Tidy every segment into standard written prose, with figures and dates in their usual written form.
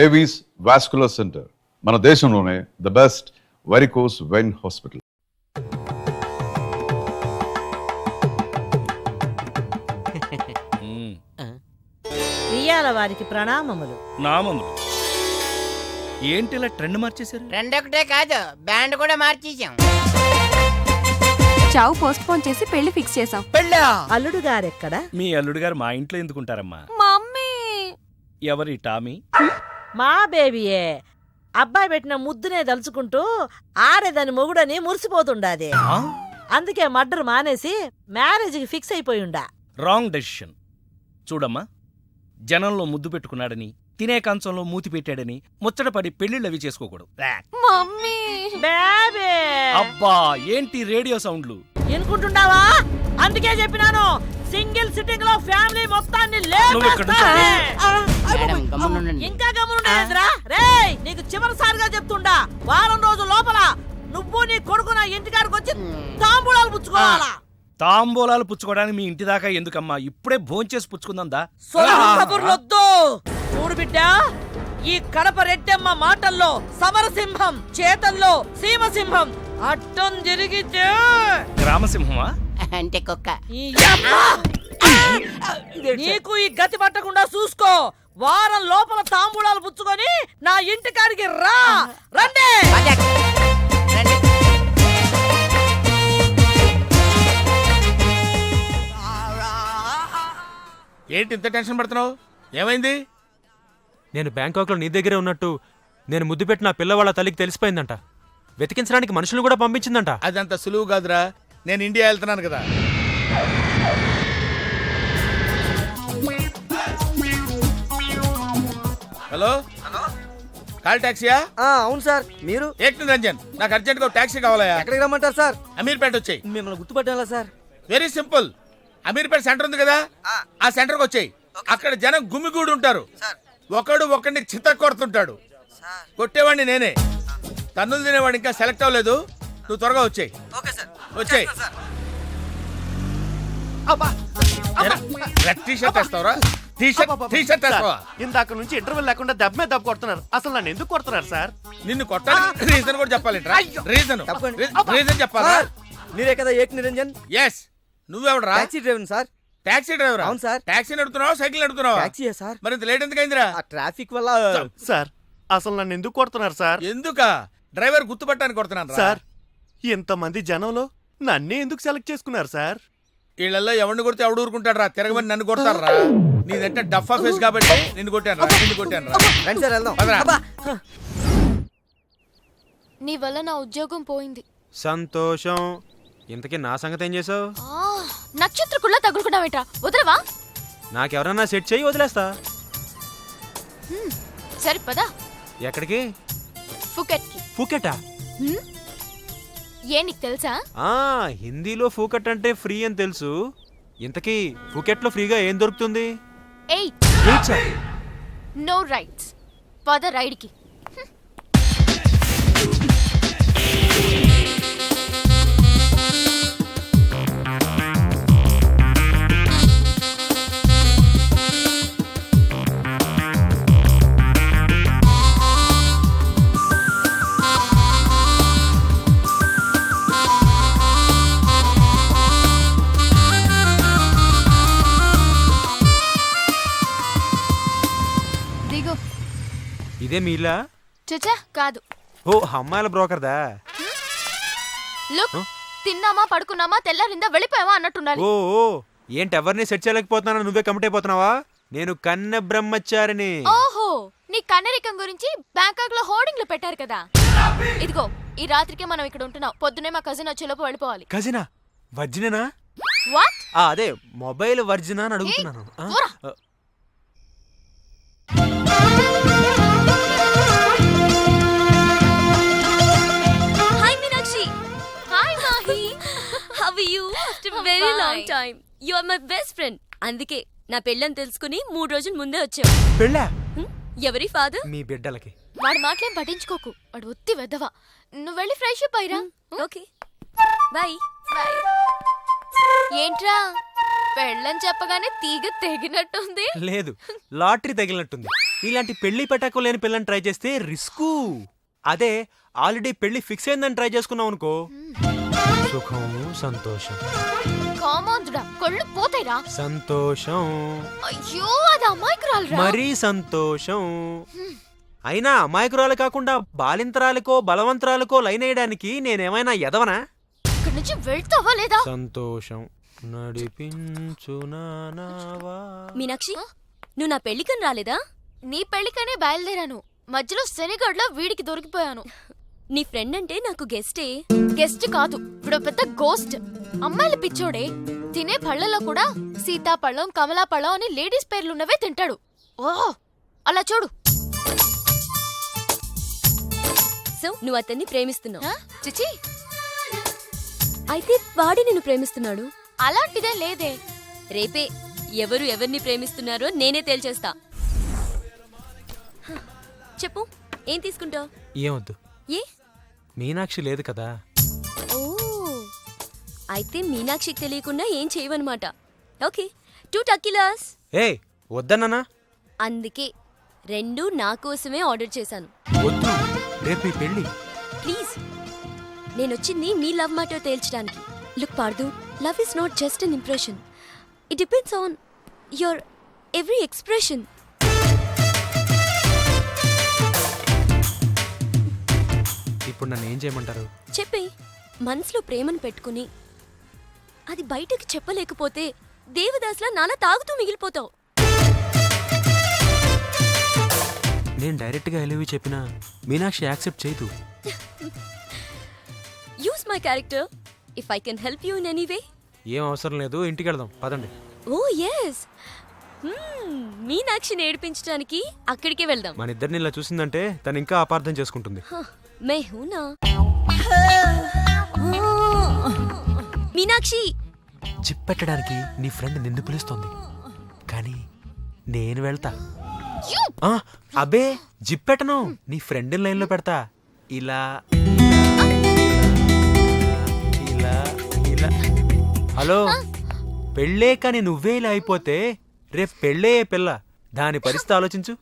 Avis vascular centre, మన దేశంలోనే the best varicose vein hospital. వియ్యాల వారికి ప్రణామములు. నామములు. ఏంటి ఇలా ట్రెండ్ మార్చేశారు? ట్రెండ్ ఒకటే కాదు, బ్యాండ్ కూడా మార్చేసాం. చావు పోస్ట్ పోన్ చేసి పెళ్లి ఫిక్స్ చేసాం. పెళ్ళా? అల్లుడు గారెక్కడ? మీ అల్లుడు గారు మా ఇంట్లో ఎందుకుంటారమ్మా? మమ్మీ. ఎవరి టామీ? మా బేబీయే. అబ్బాయి పెట్టిన ముద్దునే దలుచుకుంటూ ఆడేదాని మొగుడని మురిసిపోతుండాది. అందుకే మర్డర్ మానేసి మ్యారేజ్కి ఫిక్స్ అయిపోయిండా. Wrong decision. చూడమ్మా, జనంలో ముద్దు పెట్టుకున్నాడని, తినే కంచంలో మూతి పెట్టాడని ముచ్చటపడి పెళ్లిళ్ళవి చేసుకోకూడదు. మమ్మీ. బేబీ. అబ్బా, ఏంటి రేడియో సౌండ్లు ఎనుకుంటున్నావా? అందుకే చెప్పినాను, సింగిల్ సిట్టింగ్ లో ఫ్యామిలీ మొత్తాన్ని మేడం, గమ్మునుండండి. ఇంకా గమనుండేదిరా. రేయ్, నీకు చివరిసారిగా చెప్తుండా, వారం రోజుల లోపల నువ్వు నీ కొడుకు నా ఇంటికాడికి వచ్చి తాంబూలాలు పుచ్చుకోవాలా. తాంబూలాలు పుచ్చుకోవడానికి మీ ఇంటి దాకా ఎందుకమ్మా? ఇప్పుడే భోంచేసి పుచ్చుకుందా? కబుర్లొద్దు. చూడు బిడ్డ, ఈ కడప రెడ్డమ్మ మాటల్లో సమరసింహం, చేతల్లో సీమసింహం. అడ్డం జరిగితే గ్రామసింహమా? అంటే కుక్క. ఈ యమ్మ! నీకు ఈ గతి పట్టకుండా చూసుకో. వారం లోపల తాంబూలాలు పుచ్చుకొని నా ఇంటికాడికి రా. రండి. రండి. ఏంటి ఇంత టెన్షన్ పడుతున్నావు? ఏమైంది? నేను బ్యాంకాక్లో నీ దగ్గరే ఉన్నట్టు నేను ముద్దు పెట్టిన పిల్లవాళ్ళ తల్లికి తెలిసిపోయిందంట. వెతికించడానికి మనుషులు కూడా పంపించిందంట. అదంత సులువు కాదురా. నేను ఇండియా వెళ్తున్నాను కదా. హలో, కాల్ టాక్సీయా? అవును సార్. మీరు? ఏక్ నిరంజన్, నాకు అర్జెంట్ గా టాక్సీ కావాలయా. ఎక్కడికి రమ్మంటారు సార్? అమీర్పేట వచ్చాయి. మిమ్మల్ని గుర్తుపట్టాలా sir? Very simple. Ameerpet centre ఉంది కదా, ఆ సెంటర్కి వచ్చాయి. అక్కడ జనం గుమిగూడి ఉంటారు. ఒకడు ఒకడిని చిత్త కొడుతుంటాడు. కొట్టేవాడిని నేనే. తన్నులు తినేవాడు ఇంకా సెలెక్ట్ అవ్వలేదు. నువ్వు త్వరగా వచ్చాయి. వచ్చాయి. ఇందాక నుంచి ఇంటర్వ్యూ లేకుండా దెబ్బ మీద దెబ్బ కొడుతున్నారు. అసలు నన్ను ఎందుకు కొడుతున్నారు సార్? నిన్ను కొట్టాలి రీజన్ కూడా చెప్పాలి. రీజన్ చెప్పాలా? మీరే కదా ఏక్ నిరంజన్? ఎస్. నువ్వెవడరా? Taxi driver sir. Taxi driver? అవును సార్. టాక్సీ నడుపుతున్నావా, సైకిల్ నడుపుతున్నావా? టాక్సీయే సార్. మరి ఇంత లేట్ ఎందుకైందిరా? ఆ ట్రాఫిక్ వల్ల. సార్, అసలు నన్ను ఎందుకు కొడుతున్నారు సార్? ఎందుక? డ్రైవర్ గుర్తుపట్టడానికి కొడుతున్నాను సార్. ఇంతమంది జనంలో నన్నే ఎందుకు సెలెక్ట్ చేసుకున్నారు సార్? వీళ్ళల్లో ఎవరిని కొడితే ఎవడు ఊరుకుంటాడు రా? తిరగమని నన్ను కొడతారా? నీదంటే డఫా ఫేస్ కాబట్టి నిన్ను కొట్టాను రా. రండి సార్, వెళ్దాం. నీ వల్ల నా ఉద్యోగం పోయింది. సంతోషం. ఇంతకీ నా సంగతి ఏం చేసావు? నక్షత్రకుళ్ళ తగులుకున్నావేట్రా? వదలవా? నాకెవరన్నా సెట్ చేయి, వదిలేస్తా. సరే పదా. ఎక్కడికి? ఫుకెట్కి. ఫుకెటా? ఏ నీకు తెలుసా? హిందీలో ఫూకెట్ అంటే ఫ్రీ అని తెలుసు. ఇంతకీ ఫుకెట్లో ఫ్రీగా ఏం దొరుకుతుంది? No rights. పద రైడ్కి. ఇదే మీలా? చచ్చా కాదు. ఓ, అమ్మాయిల బ్రోకర్దా? లుక్, తిన్నామా పడుకున్నామా తెల్లారిందా వెళ్ళిపోయావా అన్నట్టుండాలి. ఓ, ఏంటి ఎవరిని సెట్ చేయలేకపోతున్నా? నువ్వే కమిట్ అయిపోతున్నావా? నేను కన్నె బ్రహ్మచారిని. ఓహో, నీ కన్నరికం గురించి బ్యాంకాక్ లో హోర్డింగ్లు పెట్టారు కదా. ఇదిగో, ఈ రాత్రికే మనం ఇక్కడ ఉంటున్నాం. పొద్దునే మా కజిన్ వచ్చేలోపు వెళ్ళిపోవాలి. కజినా? వర్జినేనా? వాట్? అదే మొబైల్ వర్జినా అని అడుగుతున్నాను. Very long time. You are my best friend. అందుకే నా పెళ్ళని తెలుసుకుని 3 రోజులు ముందే వచ్చావు. పెళ్ళా? ఎవరి ఫాదర్? మీ బిడ్డలకి. వాడి మాటలేం పట్టించుకోకు, వాడు ఒత్తి వెదవా. నువ్వు వెళ్ళి ఫ్రెష్ అప్ అయ్యిరా. Okay, bye. ఏంట్రా పెళ్ళని చెప్పగానే తీగ తెగినట్టుంది. లేదు, లాటరీ తగిలినట్టుంది. ఇలాంటి పెళ్లి పెట్టకు లేని పిల్లని ట్రై చేస్తే రిస్కు. అదే ఆల్రెడీ పెళ్లి ఫిక్స్ అయిందని ట్రై చేసుకున్నావు అనుకో, సుఖం సంతోషం. కామాంధుడా, కళ్ళు పోతాయిరా. సంతోషం అయ్యో, అది అమ్మాయికురాలురా. మరీ సంతోషం. అయినా అమాయకురాలు కాకుండా బాలింతరాలకో బలవంతరాలకో లైన్ వేయడానికి నేనేమైనా ఎదవనా? ఇక్కడి నుంచి వెళ్తావా లేదా? సంతోషం నడిపించునా నావా. మీనాక్షి, నువ్వు నా పెళ్లికని రాలేదా? నీ పెళ్లికనే బయలుదేరాను. మధ్యలో శనిగడ్లో వీడికి దొరికిపోయాను. నీ ఫ్రెండ్ అంటే నాకు గెస్టే. గెస్ట్ కాదు, ఇప్పుడు పెద్ద గోస్ట్. అమ్మాయిల పిచ్చోడే. తినే పళ్ళలో కూడా సీతాపళ్ళం, కమలాపళ్ళం అని లేడీస్ పేర్లున్నవే తింటాడు. ఓ, అలా చూడు. సో నువ్వు అతన్ని ప్రేమిస్తున్నావు? ఆ? చిచి, అయితే వాడి నిన్ను ప్రేమిస్తున్నాడు. అలాంటిదే లేదే. రేపే ఎవరు ఎవరిని ప్రేమిస్తున్నారో నేనే తేల్చేస్తా. చెప్పు, ఏం తీసుకుంటావు? ఏమొద్దు, ఏ? మీనాక్షి లేదు కదా. ఓ, అయితే మీనాక్షికి తెలియకుండా ఏం చేయవన్నమాట. ఓకే, 2 టకీలాస్. ఏ వద్దన్నానా? అందుకే 2 నా కోసమే ఆర్డర్ చేశాను. వద్దు, రేపు ఈ పెళ్ళి. ప్లీజ్, నేనొచ్చింది మీ లవ్ మ్యాటర్ తేల్చడానికి. Look Pardhu, love is not just an impression. It depends on your every expression. ఇప్పుడు నన్ను ఏం చేయమంటారు? చెప్పే. మనసులో ప్రేమను పెట్టుకుని అది బయటకు చెప్పలేకపోతే దేవదాస్లా నాన్న తాగుతూ మిగిలిపోతావు. నేను డైరెక్ట్గా ఎలివి చెప్పినా మీనాక్షి యాక్సెప్ట్ చేయదు. Use my character if I can help you in any way. ఏం అవసరం లేదు, ఇంటికి వెళ్దాం పదండి. ఓ ఎస్, మీనాక్షిని ఏడిపించడానికి అక్కడికే వెళ్దాం. మన ఇద్దరిని ఇలా చూసిందంటే తను ఇంకా అపార్థం చేసుకుంటుంది. మే హూనా మీనాక్షి. జిప్ పెట్టడానికి నీ ఫ్రెండ్ నిన్ను పిలుస్తోంది, కానీ నేను వెళ్తా. ఆ, అబే జిప్ పెట్టను, నీ ఫ్రెండ్ లైన్ లో పెడతా. ఇలా ఇలా ఇలా. హలో, పెళ్ళే కానీ నువ్వే ఇలా అయిపోతే రేపు పెళ్ళే పిల్ల, దాని పరిస్థితి ఆలోచించు.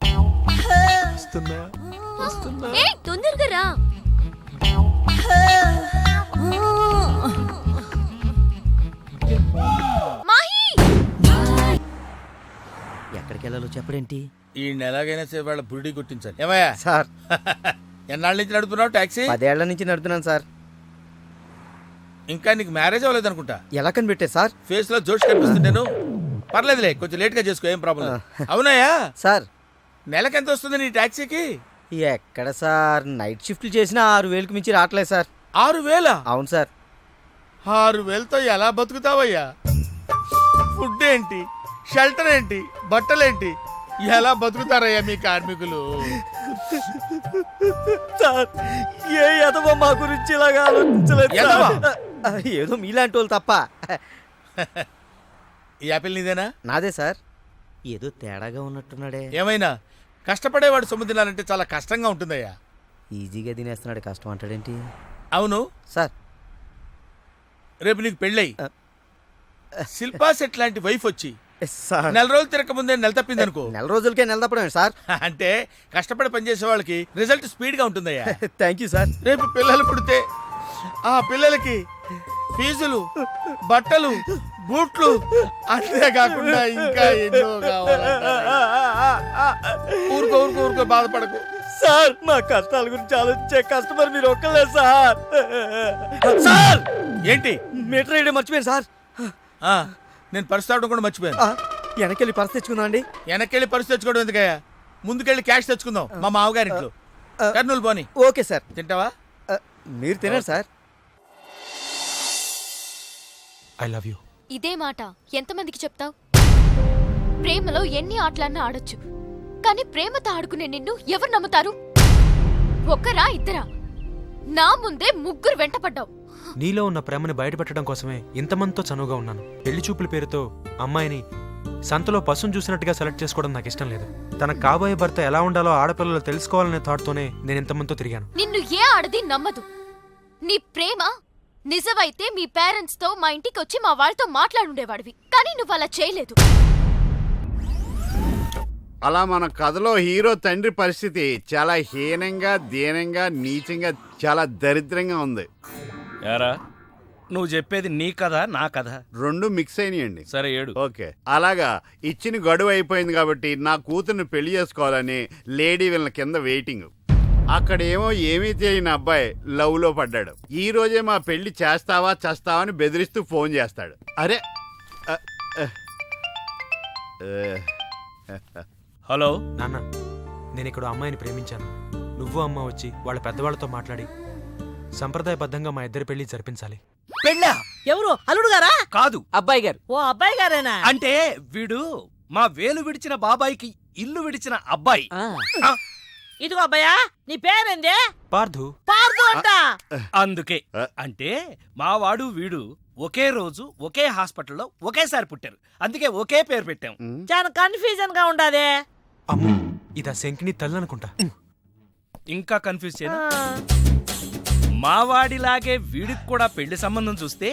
వస్తున్నా వస్తున్నా. ఏయ్, తొందరగా రా. మాహి, ఎక్కడికి వెళ్ళాలో చెప్పడేంటి? ఈ ఎలాగైనా సరే వాళ్ళ బుడి కొట్టించాలి. ఏమయ్యా సార్, ఎన్నాళ్ళ నుంచి నడుపుతున్నావు టాక్సీ? 10 ఏళ్ల నుంచి నడుపుతున్నాను సార్. ఇంకా నీకు మ్యారేజ్ అవ్వలేదు అనుకుంటా. ఎలా కనిపెట్టారు సార్? ఫేస్ లో జోష్ కనిపిస్తుంటేను. పర్లేదులే, కొంచెం లేట్ గా చేసుకో, ఏం ప్రాబ్లం. అవునాయా? సార్, నెలకి ఎంత వస్తుంది నీ టాక్సీకి? ఎక్కడ సార్, నైట్ షిఫ్ట్లు చేసినా 6,000కి మించి రావట్లేదు సార్. 6,000? అవును సార్. 6,000తో ఎలా బతుకుతావయ్యా? ఫుడ్ ఏంటి, షెల్టర్ ఏంటి, బట్టలేంటి, ఎలా బతుకుతారయ్యా మీ కార్మికులు? సార్, ఏ ఎదవో మా గురించి ఇలాగా ఆలోచించలేదు సార్. ఎదవా? ఏదో మీలాంటి వాళ్ళు తప్ప. ఈ యాపిల్ నీదేనా? నాదే సార్. ఏదో తేడాగా ఉన్నట్టున్నాడే. ఏమైనా కష్టపడేవాడు సొమ్ము తినాలంటే చాలా కష్టంగా ఉంటుందయ్యా. ఈజీగా తినేస్తున్నాడు, కష్టం అంటాడేంటి? అవును సార్, రేపు నీకు పెళ్ళై శిల్పా సెట్ లాంటి వైఫ్ వచ్చి సార్, 4 రోజులు తిరగకముందే నెల తప్పింది అనుకో. 4 రోజులకే నెల తప్పడమే సార్. అంటే కష్టపడి పనిచేసే వాళ్ళకి రిజల్ట్ స్పీడ్ గా ఉంటుందయ్యా. Thank you sir. రేపు పిల్లలు పుడితే ఆ పిల్లలకి ఫీజులు, బట్టలు, బూట్లు, అంతేకాకుండా ఇంకా ఎన్నో కావాలంటారు. ఊరుకో ఊరుకో ఊరుకో, బాధపడకు సార్. మా కష్టాల గురించి ఆలోచించే కస్టమర్ మీరు ఒక్కలే సార్. సార్, ఏంటి? మీటర్ వేయడం మర్చిపోయాను సార్. ఆ, నేను పర్సు తాగడం కూడా మర్చిపోయాను. వెనకెళ్ళి పర్స్ తెచ్చుకుందాం అండి. వెనక్కెళ్ళి పర్సు తెచ్చుకోవడం ఎందుకయ్యా? ముందుకెళ్ళి క్యాష్ తెచ్చుకుందాం మా మామగారింట్లో. కర్నూలు పోని. Okay sir. తింటావా? మీరు తినండి సార్. I love you. ఇదే మాట ఎంతమందికి చెప్తావు? ప్రేమలో ఎన్ని ఆటలన్నా ఆడొచ్చు, కానీ ప్రేమతో ఆడుకునే నిన్ను ఎవరు నమ్ముతారు? ఒక్కరా ఇద్దరా? నా ముందే 3 వెంటపడ్డావు. నీలో ఉన్న ప్రేమని బయటపెట్టడం కోసమే ఇంతమందితో చనువుగా ఉన్నాను. పెళ్లి చూపుల పేరుతో అమ్మాయిని సంతలో పశువును చూసినట్టుగా సెలెక్ట్ చేసుకోవడం నాకు ఇష్టం లేదు. తన కాబోయే భర్త ఎలా ఉండాలో ఆడపిల్లలు తెలుసుకోవాలనే థాట్తోనే నేను ఇంతమందితో తిరిగాను. నిన్ను ఏ ఆడది నమ్మదు. నీ ప్రేమ నిజమైతే మీ పేరెంట్స్ తో మా ఇంటికి వచ్చి మా వాళ్ళతో మాట్లాడుండేవాడివి, కానీ నువ్వు అలా చేయలేదు. అలా మన కథలో హీరో తండ్రి పరిస్థితి చాలా హీనంగా, దీనంగా, నీచంగా, చాలా దరిద్రంగా ఉంది. యారా నువ్వు చెప్పేది నీ కథ నా కథ? రెండు మిక్స్ అయినాయండి. సరే ఏడు. ఓకే, అలాగా ఇచ్చిన గడువు అయిపోయింది కాబట్టి నా కూతుర్ని పెళ్లి చేసుకోవాలని లేడీ వీళ్ళ కింద వెయిటింగ్. అక్కడేమో ఏమీ తెలియని అబ్బాయి లవ్ లో పడ్డాడు. ఈ రోజే మా పెళ్లి చేస్తావా చేస్తావా అని బెదిరిస్తూ ఫోన్ చేస్తాడు. అరే హలో నాన్న, నేను ఇక్కడ అమ్మాయిని ప్రేమించాను. నువ్వు అమ్మ వచ్చి వాళ్ళ పెద్దవాళ్ళతో మాట్లాడి సంప్రదాయబద్ధంగా మా ఇద్దరి పెళ్లి జరిపించాలి. పెళ్ళా? ఎవరు అల్లుడు గారా? కాదు, అబ్బాయి గారు. ఓ అబ్బాయి గారేనా? అంటే వీడు మా వేలు విడిచిన బాబాయికి ఇల్లు విడిచిన అబ్బాయి. ఇదిగో అబ్బాయా, నీ పేరేందే? పార్థు. పార్దు అంట. అందుకే అంటే మావాడు వీడు ఒకే రోజు ఒకే హాస్పిటల్లో ఒకేసారి పుట్టారు, అందుకే ఒకే పేరు పెట్టాం. చాలా కన్ఫ్యూజన్ గా ఉండాదే. అమ్మో, ఇదా శంకిని తల్లి అనుకుంటా. ఇంకా కన్ఫ్యూజ్ చేయనా? మావాడిలాగే వీడికి కూడా పెళ్లి సంబంధం చూస్తే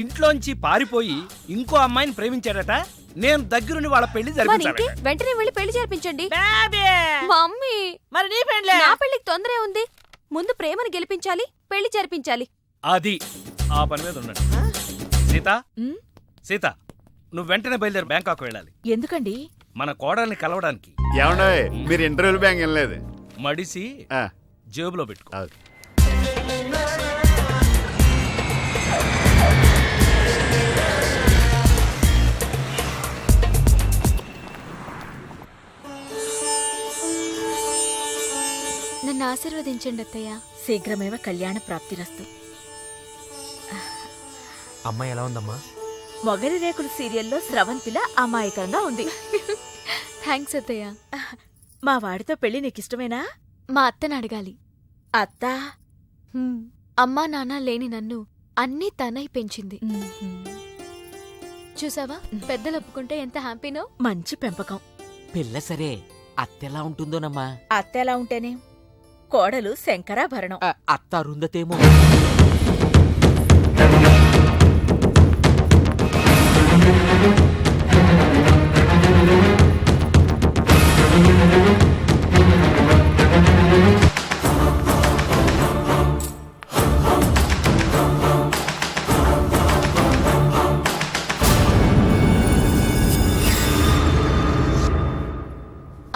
ఇంట్లోంచి పారిపోయి ఇంకో అమ్మాయిని ప్రేమించాడట. నేను దగ్గరుండి వాళ్ళ పెళ్లి జరిపించాలి. వెంటనే వెళ్ళి పెళ్లి జరిపించండి. బేబీ, మమ్మీ, మరి నీ పెళ్లి? నా పెళ్లికి తొందరే ఉంది. ముందు ప్రేమను గెలిపించాలి, పెళ్లి జరిపించాలి. అది ఆ పని మీద ఉన్నాడు. సీత, సీత, నువ్వు వెంటనే బయలుదేరి బ్యాంకాక్ వెళ్ళాలి. ఎందుకండి? మన కోడల్ని కలవడానికి. ఏమండో మీరు ఇంటర్వ్యూలు బ్యాంక్ వెళ్ళలేదు? మడిసి జేబులో పెట్టుకో. నన్ను ఆశీర్వదించండి అత్తయ్య. శీఘ్రమేవ కళ్యాణ ప్రాప్తిరస్తు. అమ్మాయి ఎలా ఉందమ్మా? మొగలి రేకులు సీరియల్లో స్రవంతిలా అమాయకంగా ఉంది. థ్యాంక్స్ అత్తయ్య. మా వాడితో పెళ్లి నీకిష్టమేనా? మా అత్తని అడగాలి. అత్తా? అమ్మా నాన్న లేని నన్ను అన్నీ తనై పెంచింది. చూసావా, పెద్దలు ఒప్పుకుంటే ఎంత హ్యాపీనో. మంచి పెంపకం. పిల్ల సరే, అత్తెలా ఉంటుందోనమ్మా? అత్త ఎలా ఉంటేనే, కోడలు శంకరాభరణం. అత్త అరుందతేమో.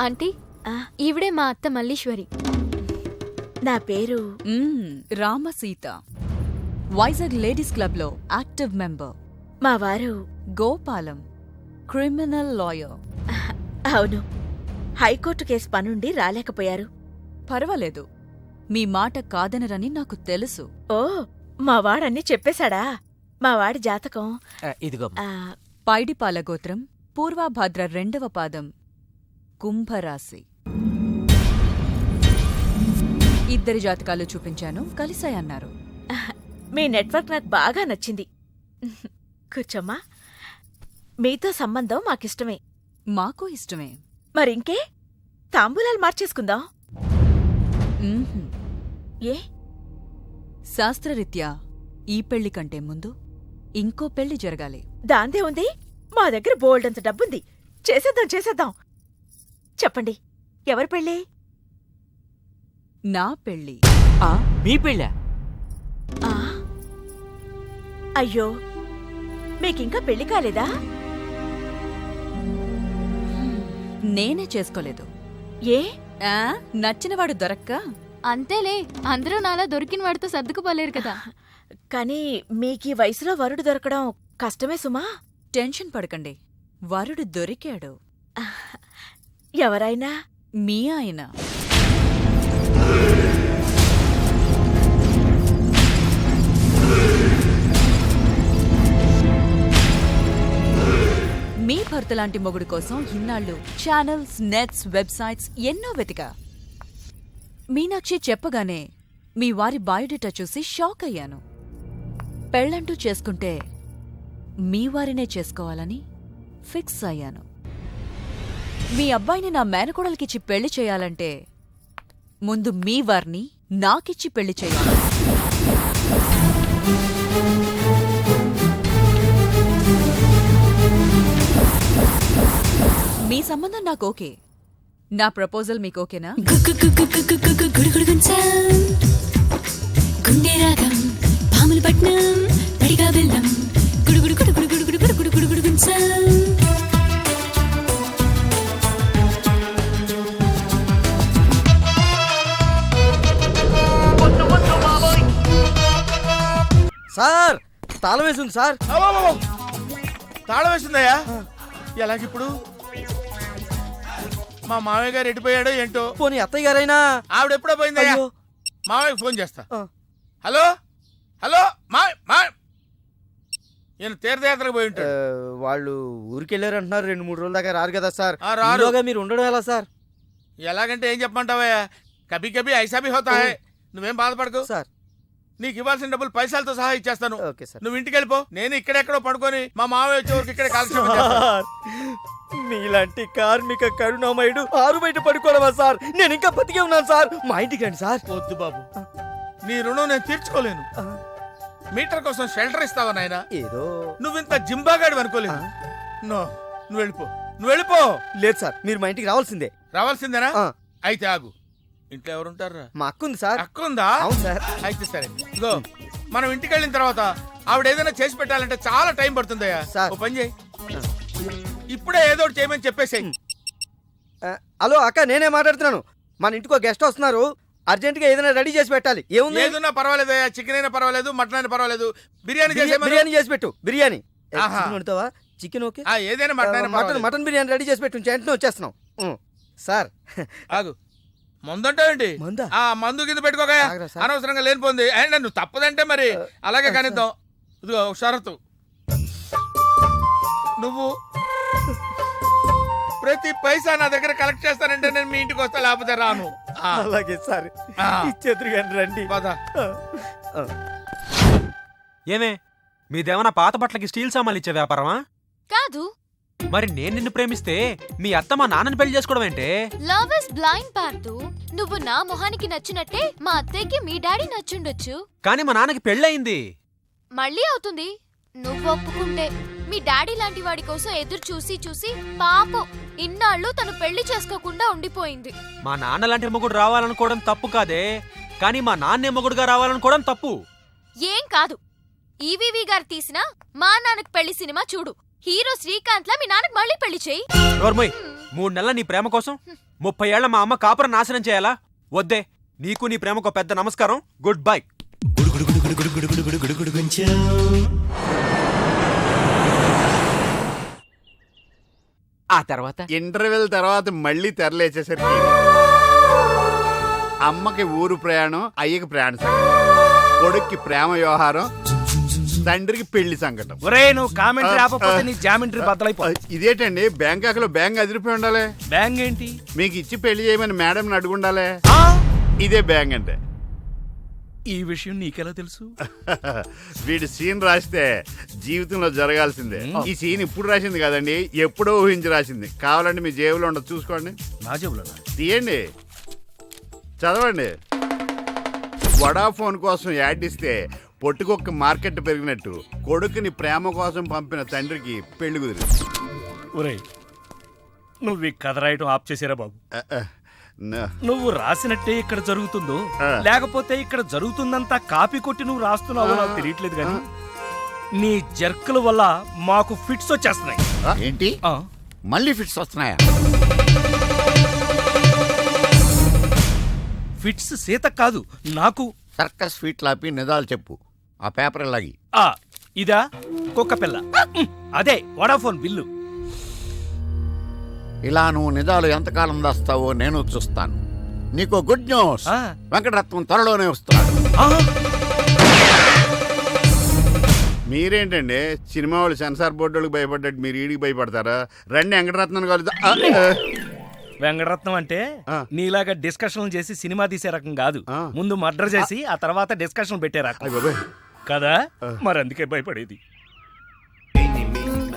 ఆంటీ, ఈవిడే మా అత్త మల్లీశ్వరి. నా పేరు రామసీత, వైజాగ్ లేడీస్ క్లబ్ లో యాక్టివ్ మెంబర్. మా వారు గోపాలం, క్రిమినల్ లాయర్. అవును, హైకోర్టు కేసు పనుండి రాలేకపోయారు. పర్వాలేదు, మీ మాట కాదనరని నాకు తెలుసు. ఓ, మా వాడన్నీ చెప్పేశాడా? మా వాడి జాతకం ఇదిగో. పైడిపాల గోత్రం, పూర్వాభాద్ర 2వ పాదం, కుంభరాశి. ఇద్దరి జాతకాలు చూపించాను, కలిసాయన్నారు. మీ నెట్వర్క్ నాకు బాగా నచ్చింది. కూర్చోమ్మా. మీతో సంబంధం మాకిష్టమే. మాకు ఇష్టమే. మరింకే, తాంబూలాలు మార్చేసుకుందాం. ఏ? శాస్త్రరీత్యా ఈ పెళ్లి కంటే ముందు ఇంకో పెళ్లి జరగాలి. దాందే ఉంది, మా దగ్గర బోల్డంత డబ్బుంది. చేసేద్దాం. చెప్పండి, ఎవరి పెళ్ళి? నా పెళ్లి. మీ పెళ్ళా? అయ్యో, మీకింకా పెళ్లి కాలేదా? నేనే చేసుకోలేదు. ఏ? నచ్చినవాడు దొరక్క. అంతేలే, అందరూ నాలా దొరికిన వాడితో సర్దుకుపోలేరు కదా. కానీ మీకీ వయసులో వరుడు దొరకడం కష్టమే సుమా. టెన్షన్ పడకండి, వరుడు దొరికాడు. ఎవరైనా? మీ ఆయన. మీ భర్తలాంటి మొగుడు కోసం ఇన్నాళ్ళు ఛానల్స్, నెట్స్, వెబ్సైట్స్ ఎన్నో వెతికా. మీనాక్షి చెప్పగానే మీ వారి బయోడేటా చూసి షాక్ అయ్యాను. పెళ్ళంటూ చేసుకుంటే మీ వారినే చేసుకోవాలని ఫిక్స్ అయ్యాను. మీ అబ్బాయిని నా మేనకోడలికిచ్చి పెళ్లి చేయాలంటే ముందు మీ వారిని నాకిచ్చి పెళ్లి చేయాలి. మీ సంబంధం నాకు ఓకే. నా ప్రపోజల్ మీకు ఓకేనా? గుండె రాగం పాములు పట్నం పడిగా వెళ్ళం గుడుగుడు గుడుగుడు గుడుగుడు గుడుగుడు గుడుగుడు గుంచం. సార్ తాళం వేసింది సార్. అబ్బబ్బబ్బ! తాళం వేసిందయ్యా. ఎలాగిప్పుడు? మా మామయ్య గారు ఎడిపోయాడో ఏంటో. పోనీ అత్తయ్య గారైనా. ఆవిడ ఎప్పుడో పోయిందయ్యా. అయ్యో. మామయ్యకి ఫోన్ చేస్తా. ఆ. హలో హలో మా ఈయన తీర్థయాత్రకు పోయి ఉంటాడు. వాళ్ళు ఊరికెళ్ళారు అంటున్నారు. 2-3 రోజుల దాకా రారు కదా సార్. ఆ, రారు. ఈలోగా మీరు ఉండడం ఎలా సార్? ఎలాగంటే ఏం చెప్పమంటావయ్యా? కభీ కభీ ఐసా భీ హోతా హై. నువ్వేం బాధపడకు. సార్ నీకు ఇవ్వాల్సిన డబ్బులు పైసలతో సహా ఇచ్చేస్తాను. Okay sir. నువ్వు ఇంటికి వెళ్ళిపో. నేను ఇక్కడెక్కడో పడుకొని మా మామయ్య వచ్చే వరకు ఇక్కడే కాలక్షేపం చేస్తాను. సార్, మీలాంటి కార్మిక కరుణామయుడు ఆరు బయట పడుకోవడమా సార్? నేను ఇంకా బతికే ఉన్నాను సార్. మా ఇంటికి రండి సార్. వద్దు బాబు, నీ రుణం నేను తీర్చుకోలేను. మీటర్ కోసం షెల్టర్ ఇస్తావా నాయనా? ఏదో నువ్వు ఇంత జింబాగాడు అనుకోలేదు. నో, నువ్వు వెళ్ళిపో. నువ్వు వెళ్ళిపో. లేదు సార్, మీరు మా ఇంటికి రావాల్సిందే. రావాల్సిందేనా? ఆ. అయితే ఆగు. ఇంట్లో ఎవరుంటారా? మా అక్క ఉంది సార్. అక్క ఉందా? అవును సార్. అయితే సరే, ఇగో మనం ఇంటికి వెళ్ళిన తర్వాత ఆవిడ ఏదైనా చేసి పెట్టాలంటే చాలా టైం పడుతుందయ్యా. సార్. ఓ పని చేయి, ఇప్పుడే ఏదో ఒకటి చేయమని చెప్పేసేయ్. హలో అక్క, నేనే మాట్లాడుతున్నాను. మన ఇంటికి ఒక గెస్ట్ వస్తున్నారు. అర్జెంట్ గా ఏదైనా రెడీ చేసి పెట్టాలి. ఏముంది? ఏదన్నా పర్వాలేదయ్యా. చికెన్ అయినా పర్వాలేదు, మటన్ అయినా పర్వాలేదు. బిర్యానీ చేసే బిర్యానీ చేసి పెట్టు. బిర్యానీ ఆహా. చికెన్ వండుతావా? Chicken okay. ఏదైనా మటన్ అయినా మటన్ పర్వాలేదు. మటన్ బిర్యానీ రెడీ చేసి పెట్టు. వెంటనే వచ్చేస్తున్నాం. సార్ ఆగు. మందంటావేంటి? మందా? ఆ మందు కింద పెట్టుకోగా. ఆగరా సార్. అనవసరంగా లేనిపోంది. అండ్ నువ్వు తప్పదంటే మరి అలాగే కానిద్దాం. ఇదిగో ఒక షరతు. నువ్వు ప్రతి పైసా నా దగ్గర కలెక్ట్ చేస్తానంటే నేను మీ ఇంటికి వస్తా, లేకపోతే రాను. ఆ, అలాగే సార్. ఆ. ఇచ్చేద్దరు కానీ రండి. పద. ఏమే మీదేమన్నా పాత బట్టలకి స్టీల్ సామాన్లు ఇచ్చే వ్యాపారమా? కాదు. మరి నేను నిన్ను ప్రేమిస్తే మీ అత్త మా నాన్నని పెళ్లి చేసుకోవడం ఏంటే? లవ్ ఇస్ బ్లైండ్ పార్దు. నువ్వు నా మొహానికి నచ్చినట్టే మా అత్తయ్యకి మీ డాడీ నచ్చుండొచ్చు. కానీ మా నాన్నకి పెళ్ళయింది. మళ్ళీ అవుతుంది నువ్వు ఒప్పుకుంటే. మీ డాడీ లాంటి వాడి కోసం ఎదురు చూసి చూసి పాపం ఇన్నాళ్ళు తను పెళ్లి చేసుకోకుండా ఉండిపోయింది. మా నాన్న లాంటి మొగుడు రావాలనుకోవడం తప్పు కాదే, కానీ మా నాన్నే మొగుడుగా రావాలనుకోవడం తప్పు. ఏం కాదు. ఈవీవి గారు తీసిన మా నాన్నకు పెళ్లి సినిమా చూడు. హీరో శ్రీకాంత్ లా మీ నాన్నకు మళ్ళీ పెళ్లి చేయి. నోర్మోయ్, 3 నెలల నీ ప్రేమ కోసం 30 ఏళ్ల మా అమ్మ కాపురం నాశనం చేయాలా? వద్దే. నీకు నీ ప్రేమకు పెద్ద నమస్కారం. Good bye. ఆ తర్వాత ఇంటర్వెల్ తర్వాత మళ్ళీ తెరలేచేసరికి అమ్మకి ఊరు ప్రయాణం, అయ్యకి ప్రయాణ సంకటం, కొడుక్కి ప్రేమ వ్యవహారం, తండ్రికి పెళ్లి సంకటం. ఒరే, నువ్వు కామెంటరీ ఆపకపోతే నీ జామెంట్రీ బద్దలైపో. ఇదేటండి, బ్యాంకాక్ లో బ్యాంక్ అదిరిపోయి ఉండాలి. బ్యాంగ్ ఏంటి? మీకు ఇచ్చి పెళ్లి చేయమని మేడం అడుగుండాలి. ఆ? ఇదే బ్యాంక్ అంటే. ఈ విషయం నీకెలా తెలుసు? వీడి సీన్ రాస్తే జీవితంలో జరగాల్సిందే. ఈ సీన్ ఇప్పుడు రాసింది కదండి, ఎప్పుడో ఊహించి రాసింది. కావాలంటే మీ జేబులో ఉండదు, చూసుకోండి. నా జేబులో తీయండి, చదవండి. వడాఫోన్ కోసం యాడ్ ఇస్తే పొట్టుకొక్క మార్కెట్ పెరిగినట్టు కొడుకుని ప్రేమ కోసం పంపిన తండ్రికి పెళ్లి కుదిరింది. ఒరేయ్, నువ్వు ఈ కథ రాయటం ఆప్ చేసారా బాబు? నా. నువ్వు రాసినట్టే ఇక్కడ జరుగుతుందో, ఆ. లేకపోతే ఇక్కడ జరుగుతుందంతా కాపీ కొట్టి నువ్వు రాస్తున్నావో నాకు తెలియట్లేదు కానీ నీ జర్కుల వల్ల మాకు ఫిట్స్ వచ్చేస్తున్నాయి. ఏంటి ఆ, మళ్ళీ ఫిట్స్ వస్తున్నాయా? ఫిట్స్ సీత కాదు నాకు. సర్కస్ ఫీట్ లాపి నిజాలు చెప్పు. ఆ పేపర్ లాగి. ఆ, ఇదా కుక్క పిల్ల. అదే వడాఫోన్ బిల్లు. ఇలా నువ్వు నిజాలు ఎంతకాలం దాస్తావో నేను చూస్తాను. నీకు గుడ్ న్యూస్, ఆ. వెంకటరత్నం త్వరలోనే వస్తున్నాడు. ఆ, మీరేంటండి సినిమా వాళ్ళు సెన్సార్ బోర్డులకు భయపడ్డట్టు మీరు ఈడికి భయపడతారా? రండి వెంకటరత్నం కలుద్దాం. వెంకటరత్నం అంటే ఆ. నీలాగా డిస్కషన్ చేసి సినిమా తీసే రకం కాదు. ఆ. ముందు మర్డర్ చేసి ఆ తర్వాత డిస్కషన్ పెట్టే రకం అయ్ బాబోయ్. కదా. మరి అందుకే భయపడేది.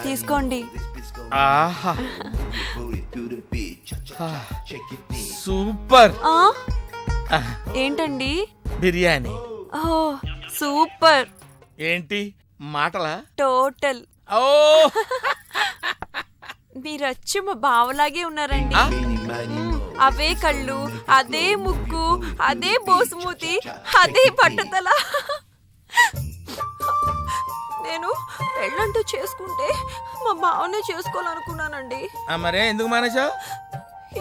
తీసుకోండి. ఆహా, సూపర్. ఏంటండి? బిర్యానీ. ఓ సూపర్. ఏంటి మాటలా? టోటల్. ఓ మీరచ్చి మా బావలాగే ఉన్నారండి. అవే కళ్ళు, అదే ముక్కు, అదే బోసుమూతి, అదే పట్టుదల. నేను పెళ్ళంటూ చేసుకుంటే మా బావనే చేసుకోవాలనుకున్నానండి. మరే ఎందుకు మానేశావు?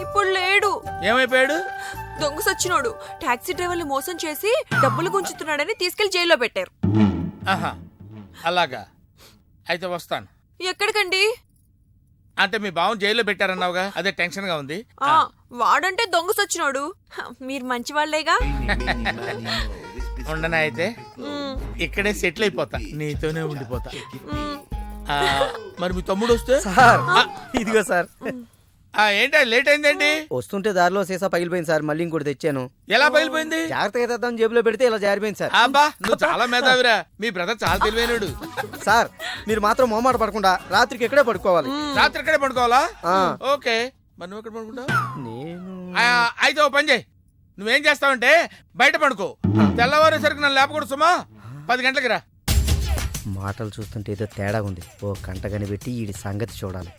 ఇప్పుడు లేడు. ఏమైపోయాడు? దొంగ సచ్చినోడు టాక్సీ డ్రైవర్ని మోసం చేసి డబ్బులు గుంచుతున్నాడని తీసుకెళ్లి జైల్లో పెట్టారు. ఆహా అలాగా, అయితే వస్తాను. ఎక్కడికండి? అంటే మీ బావని జైల్లో పెట్టారన్నావుగా, అదే టెన్షన్ గా ఉంది. వాడంటే దొంగ సచ్చినోడు, మీరు మంచి వాళ్ళేగా. ఉండనా అయితే ఇక్కడే సెటిల్ అయిపోతా, నీతోనే ఉండిపోతా. మరి మీ తమ్ముడు వస్తే? సార్ ఇదిగో సార్. ఏంటి లేట్ అయిందేంటి? వస్తుంటే దారిలో సీసా పగిలిపోయింది సార్, మళ్ళీ ఇంకోటి తెచ్చాను. ఎలా పగిలిపోయింది? జాగ్రత్తగా తెద్దాం జేబులో పెడితే ఇలా జారిపోయింది సార్. అబ్బా నువ్వు చాలా మేధావిరా, మీ బ్రదర్ చాలా తెలివైనడు. సార్ మీరు మాత్రం మొహమాట పడకుండా రాత్రికి ఎక్కడే పడుకోవాలి. రాత్రి ఇక్కడే పడుకోవాలా? ఓకే, మరి నువ్వు ఎక్కడ పడుకుంటావు? నేను అయితే ఓ పని చేయి, నువ్వేం చేస్తావంటే బయట పడుకో, తెల్లవారేసరికి నన్ను లేపకూడదు సుమా. 10 గంటలకి రా. మాటలు చూస్తుంటే ఏదో తేడా ఉంది. ఓ కంట కనిపెట్టి ఈ సంగతి చూడాలి.